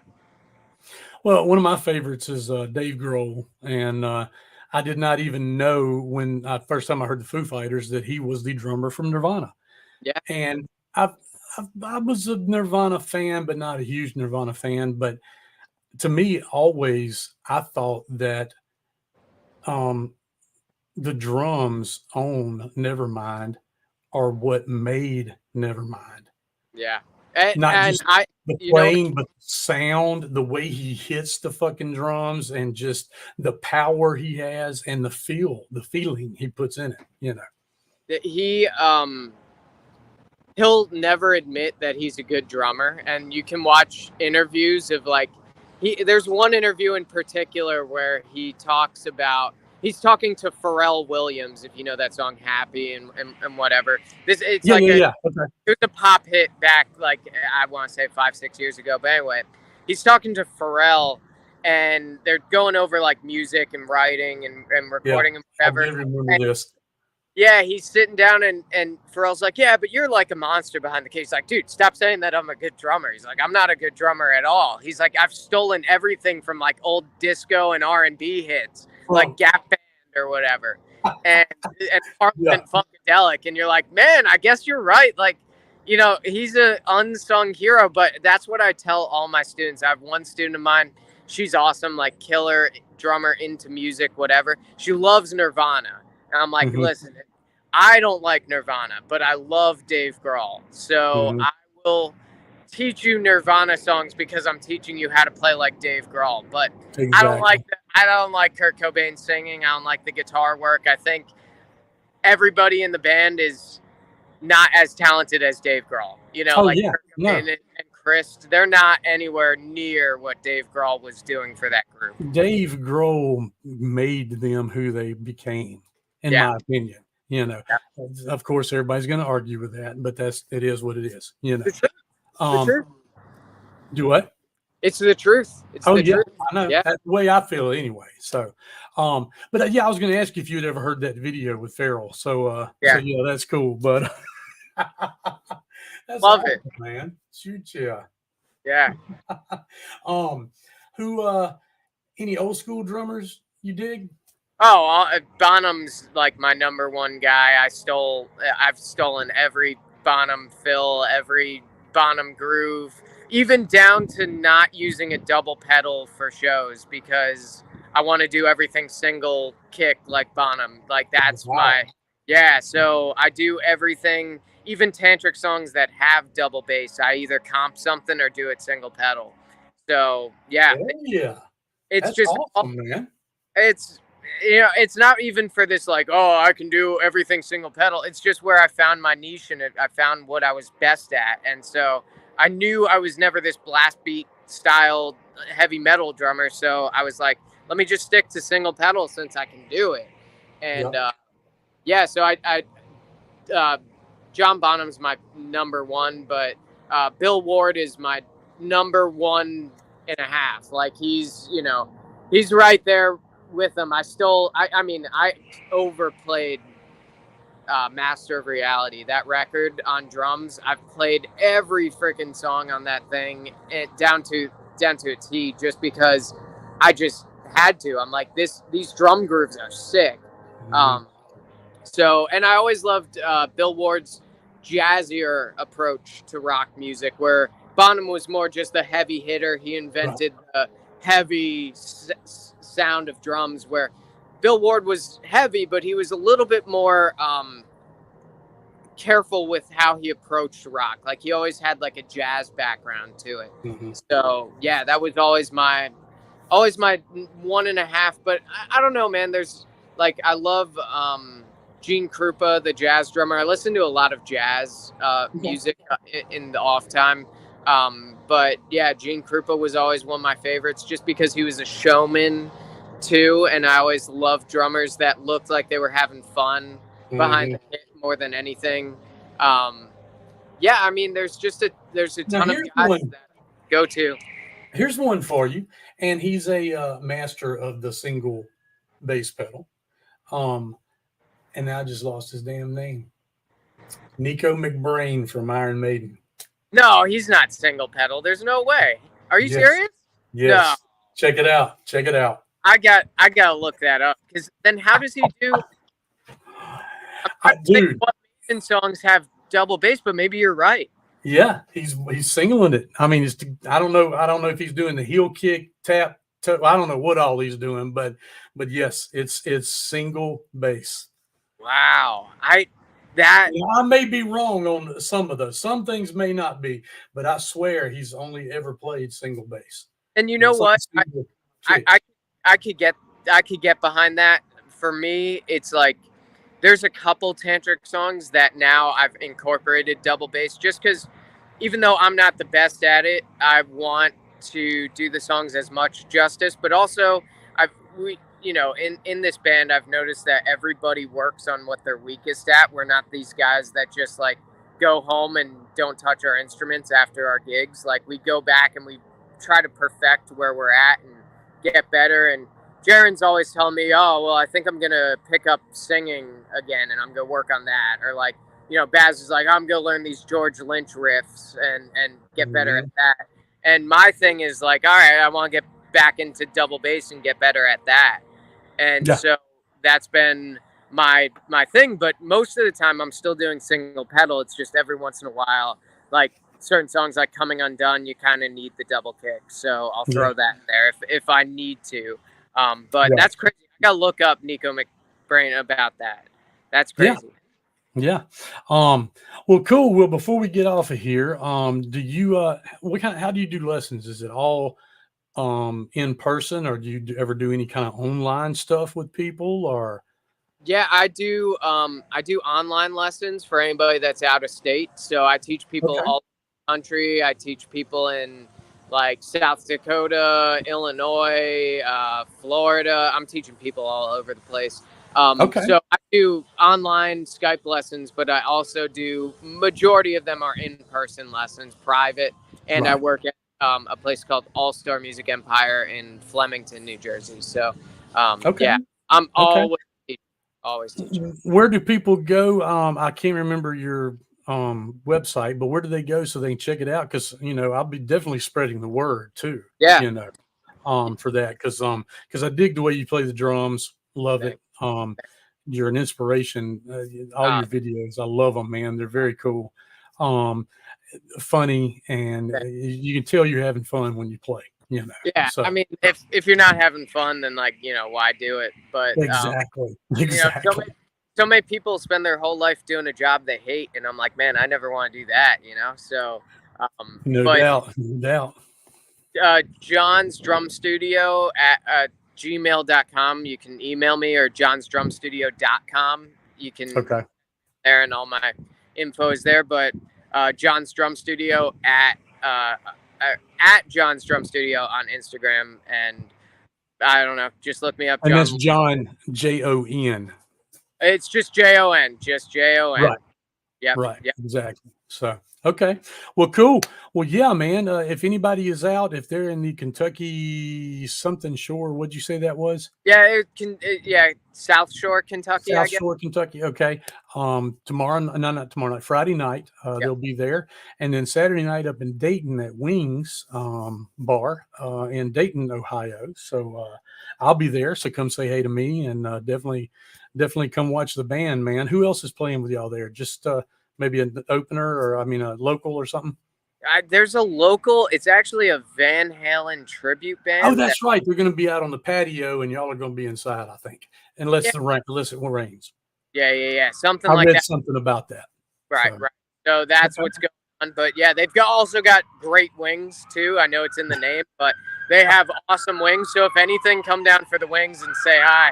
Well, one of my favorites is Dave Grohl, and I did not even know when first time I heard the Foo Fighters that he was the drummer from Nirvana. Yeah, and I was a Nirvana fan, but not a huge Nirvana fan. But to me, always I thought that the drums on Nevermind are what made Nevermind. Yeah. Not And just I, the you know, playing, but the sound, the way he hits the fucking drums, and just the power he has, and the feeling he puts in it. You know, he'll never admit that he's a good drummer, and you can watch interviews of like there's one interview in particular where he's talking to Pharrell Williams, if you know that song Happy and whatever. It's yeah, like yeah, yeah. Okay. it was a pop hit back like I want to say 5-6 years ago, but anyway, he's talking to Pharrell and they're going over like music and writing and Yeah, recording and I whatever. did remember And this. yeah, he's sitting down and Pharrell's like, yeah, but you're like a monster behind the case. He's like, dude, stop saying that I'm a good drummer. He's like, I'm not a good drummer at all. He's like, I've stolen everything from like old disco and R&B hits, like Gap Band or whatever, and Parliament Funkadelic. And you're like, man, I guess you're right. Like, you know, he's an unsung hero, but that's what I tell all my students. I have one student of mine. She's awesome, like killer drummer, into music, whatever. She loves Nirvana. And I'm like, listen, I don't like Nirvana, but I love Dave Grohl. So I will teach you Nirvana songs because I'm teaching you how to play like Dave Grohl. But Exactly. I don't like Kurt Cobain singing. I don't like the guitar work. I think everybody in the band is not as talented as Dave Grohl. You know, Kurt Cobain and Chris, they're not anywhere near what Dave Grohl was doing for that group. Dave Grohl made them who they became, in my opinion. You know, of course, everybody's going to argue with that, but it is what it is. You know, the truth. Do what? It's the truth. It's the truth. I know. Yeah. That's the way I feel anyway. So, but yeah, I was going to ask you if you'd ever heard that video with Pharrell. So, yeah, that's cool. But that's love it, man. Shoot, yeah. Yeah. Any old school drummers you dig? Oh, Bonham's like my number one guy. I've stolen every Bonham fill, every Bonham groove, even down to not using a double pedal for shows because I want to do everything single kick like Bonham. Like that's so I do everything, even tantric songs that have double bass. I either comp something or do it single pedal. So it's that's just awesome, man. It's, you know, it's not even for this like, oh, I can do everything single pedal. It's just where I found my niche and I found what I was best at. And so I knew I was never this blast beat style heavy metal drummer. So I was like, let me just stick to single pedal since I can do it. And so I John Bonham's my number one, but Bill Ward is my number 1.5. Like he's right there with him. I overplayed Master of Reality, that record on drums. I've played every freaking song on that thing down to a T just because I just had to. I'm like, these drum grooves are sick. So, and I always loved Bill Ward's jazzier approach to rock music, where Bonham was more just a heavy hitter. He invented the heavy sound of drums, where Bill Ward was heavy, but he was a little bit more careful with how he approached rock. Like he always had like a jazz background to it. So yeah, that was always my 1.5. But I don't know, man. There's like, I love Gene Krupa, the jazz drummer. I listen to a lot of jazz music in the off time. But yeah, Gene Krupa was always one of my favorites just because he was a showman too. And I always loved drummers that looked like they were having fun behind the kit more than anything. I mean, there's a ton of guys that go to. Here's one for you. And he's a master of the single bass pedal. And I just lost his damn name. Nico McBrain from Iron Maiden. No, he's not single pedal. There's no way. Are you serious? Yes. No. Check it out. Check it out. I gotta look that up, because then how does he do? Dude, what Maiden songs have double bass, but maybe you're right. Yeah, he's singling it. I mean, I don't know if he's doing the heel kick, tap. I don't know what all he's doing, but yes, it's single bass. Wow. That, I may be wrong on some of those. Some things may not be, but I swear he's only ever played single bass. and you And know it's like what? a single I, kick. I, I could get behind that. For me, it's like there's a couple tantric songs that now I've incorporated double bass just because even though I'm not the best at it, I want to do the songs as much justice. But also, in this band, I've noticed that everybody works on what they're weakest at. We're not these guys that just like go home and don't touch our instruments after our gigs. Like we go back and we try to perfect where we're at and get better. And Jaren's always telling me, "Oh, well, I think I'm gonna pick up singing again, and I'm gonna work on that." Or like, Baz is like, "I'm gonna learn these George Lynch riffs and get better at that." And my thing is like, "All right, I want to get back into double bass and get better at that." And Yeah. so that's been my thing. But most of the time, I'm still doing single pedal. It's just every once in a while, like certain songs like "Coming Undone," you kind of need the double kick, so I'll throw that in there if I need to. But that's crazy. I gotta look up Nico McBrain about that. That's crazy. Yeah. Well, cool. Well, before we get off of here, do you how do you do lessons? Is it all in person, or do you ever do any kind of online stuff with people, or? Yeah, I do online lessons for anybody that's out of state. So I teach people Okay. all over the country. I teach people in like South Dakota, Illinois, Florida. I'm teaching people all over the place. Okay. So I do online Skype lessons, but I also do majority of them are in-person lessons, private, and I Right. work at a place called All Star Music Empire in Flemington, New Jersey. So Okay. yeah, I'm Okay. always teaching. Where do people go? I can't remember your website, but where do they go so they can check it out? Because I'll be definitely spreading the word too. Yeah. For that because I dig the way you play the drums. Love it. Thanks. You're an inspiration. All your videos, I love them, man. They're very cool, funny, and you can tell you're having fun when you play. Yeah, So I mean, if you're not having fun, then like why do it? But exactly. So many people spend their whole life doing a job they hate, and I'm like, man, I never want to do that. So No doubt. John's Drum Studio at gmail.com. You can email me, or johnsdrumstudio.com. You can there, and all my info is there. But John's Drum Studio at John's Drum Studio on Instagram, and I don't know, just look me up. And that's Jon, Jon. It's just Jon, just Jon. Right. Yep. Right. Yep. Exactly. So, okay. Well, cool. Well, yeah, man. If anybody is out, if they're in the Kentucky something shore, what'd you say that was? Yeah, South Shore, Kentucky. South Shore, Kentucky. Okay. Tomorrow, no, not tomorrow night, Friday night, they'll be there. And then Saturday night up in Dayton at Wings Bar in Dayton, Ohio. So I'll be there. So come say hey to me, and definitely come watch the band, man. Who else is playing with y'all there? Just maybe an opener, or a local or something? There's a local. It's actually a Van Halen tribute band. Oh, that's right. They're going to be out on the patio, and y'all are going to be inside, I think, unless it rains. Yeah. Something I like read that. Something about that. Right. So that's what's going on. But yeah, they've also got great wings too. I know it's in the name, but they have awesome wings. So if anything, come down for the wings and say hi.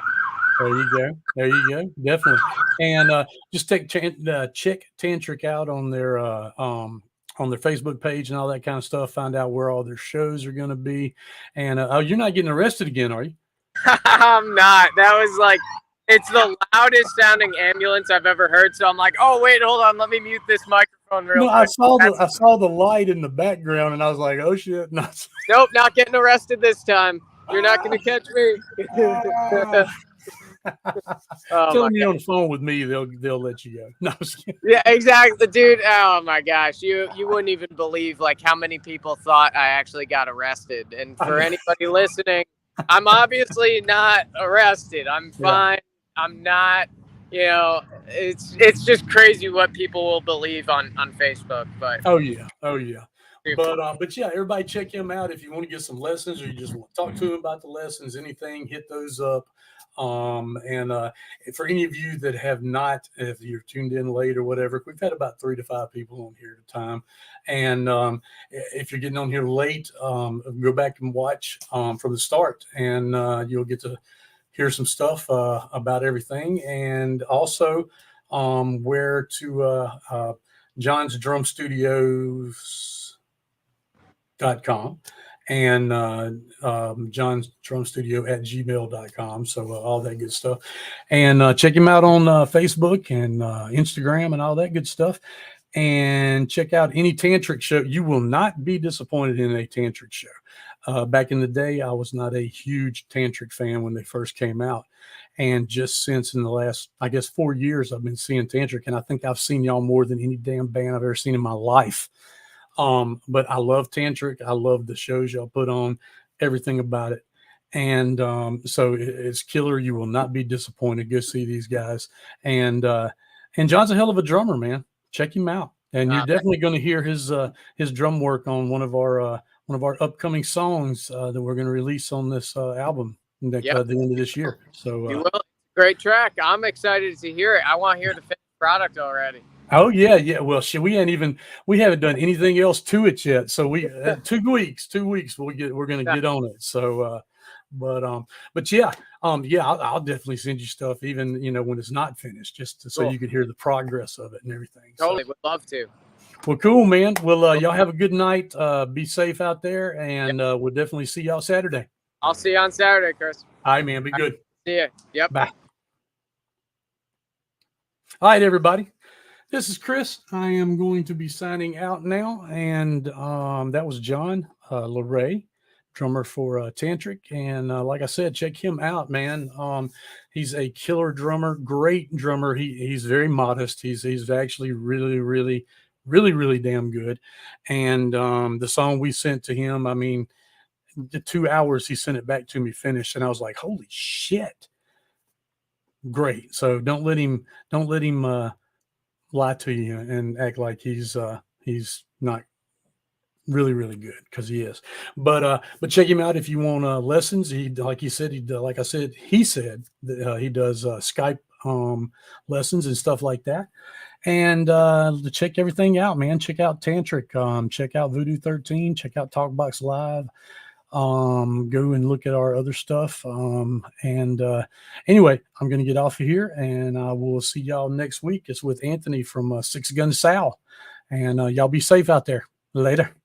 There you go. Definitely. And just check Tantric out on their Facebook page and all that kind of stuff. Find out where all their shows are going to be. And you're not getting arrested again, are you? I'm not. That was like, it's the loudest sounding ambulance I've ever heard. So I'm like, oh wait, hold on, let me mute this microphone real quick. I saw the light in the background, and I was like, oh shit, no. Nope, not getting arrested this time. You're not going to catch me. Tell me on the phone with me, they'll let you go. No, yeah, exactly, dude. Oh my gosh, you wouldn't even believe like how many people thought I actually got arrested. And for anybody listening, I'm obviously not arrested. I'm fine. Yeah. I'm not. It's just crazy what people will believe on Facebook. But oh yeah. But yeah, everybody check him out if you want to get some lessons or you just want to talk to him about the lessons, anything, hit those up. And for any of you that have not, if you're tuned in late or whatever, we've had about 3 to 5 people on here at a time. And if you're getting on here late, go back and watch from the start, and you'll get to hear some stuff about everything. And also where to Jon's Drum Studios.com and Jon's Drum Studio at gmail.com. So all that good stuff. And check him out on Facebook and Instagram and all that good stuff. And check out any tantric show. You will not be disappointed in a tantric show. Back in the day, I was not a huge tantric fan when they first came out. And just since in the last, I guess, 4 years, I've been seeing tantric. And I think I've seen y'all more than any damn band I've ever seen in my life. But I love tantric. I love the shows y'all put on, everything about it. And so it's killer. You will not be disappointed. Go see these guys. And Jon's a hell of a drummer, man. Check him out. And you're definitely going to hear his drum work on one of our upcoming songs that we're going to release on this album at the end of this year. So you will. Great track. I'm excited to hear it. I want to hear the finished product already. Oh yeah. Well, shit, we haven't done anything else to it yet. So we 2 weeks we're going to get on it. So but yeah, I'll definitely send you stuff even, when it's not finished, just so you could hear the progress of it and everything. Totally, would love to. Well, cool, man. Well, y'all have a good night. Be safe out there, and we'll definitely see y'all Saturday. I'll see you on Saturday, Chris. All right, man. Be good. See you. Yep. Bye. All right, everybody. This is Chris. I am going to be signing out now, and that was Jon Loree, drummer for Tantric. And like I said, check him out, man. He's a killer drummer, great drummer. He's very modest. He's actually really damn good. And the song we sent to him, I mean, the 2 hours he sent it back to me finished, and I was like, holy shit, great. So don't let him lie to you and act like he's not really good, because he is. But check him out if you want lessons. He said he said that he does Skype lessons and stuff like that. And to check everything out, man, check out Tantric, check out Voodoo 13, check out Talkbox Live, go and look at our other stuff. Anyway, I'm going to get off of here, and I will see y'all next week. It's with Anthony from Six Gun Sal, and y'all be safe out there. Later.